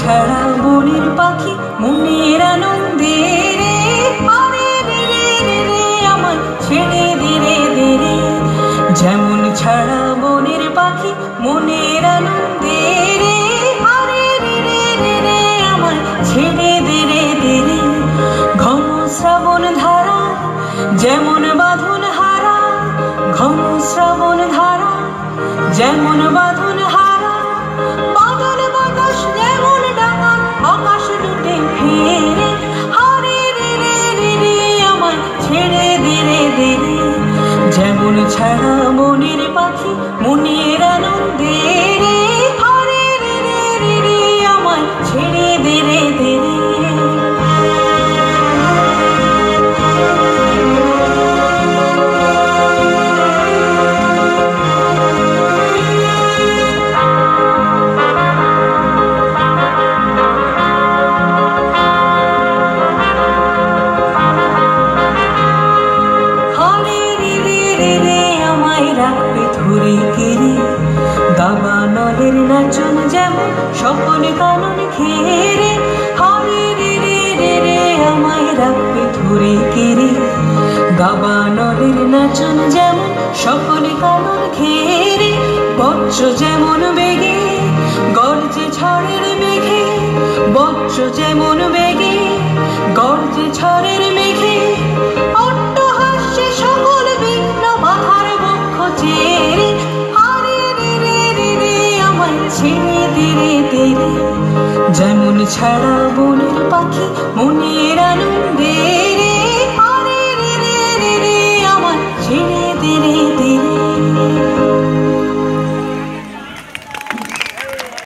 ছাড়া বনের পাখি মনের আনন্দে রে, আরে রে রে রে রে আমায় ছেড়ে দে রে দে রে। যেমন ছাড়া বনের পাখি মনের আনন্দে রে, আরে রে রে রে রে আমায় ছেড়ে দে রে দে রে। ঘন শ্রাবণ ধারা যেমন বাঁধন হারা, ঘন শ্রাবণ ধারা যেমন বাঁধন হারা, বাদল বাতাস যেমন ডাকা আকাশ লুটে ফেরে, আরে রে রে রে রে আমায় ছেড়ে দে রে দে রে। যেমন ছাড়া মনের পাখি মনের আনন্দে রে, আরে রে রে রে রে আমায় ছেড়ে দে রে দে রে। দাবানলের নাচন যেমন সকল কানন ঘেরে, হরে রে রে রে রে আমায় রাখবে ধরে কেড়ে। দাবানলের নাচন যেমন সকল কানন ঘেরে, বজ্র যেমন বেগে গর্জে ঝড়ের মেঘে, বজ্র যেমন বেগে গর্জে ঝড়ের মেঘে। অট্টহাস্যে সকল বিঘ্ন বাধার বক্ষ চেরে, ছেড়ে দে রে দে রে। যেমন ছাড়া বনের পাখি মনের আনন্দে রে, আরে রে রে রে রে আমায় ছেড়ে দে রে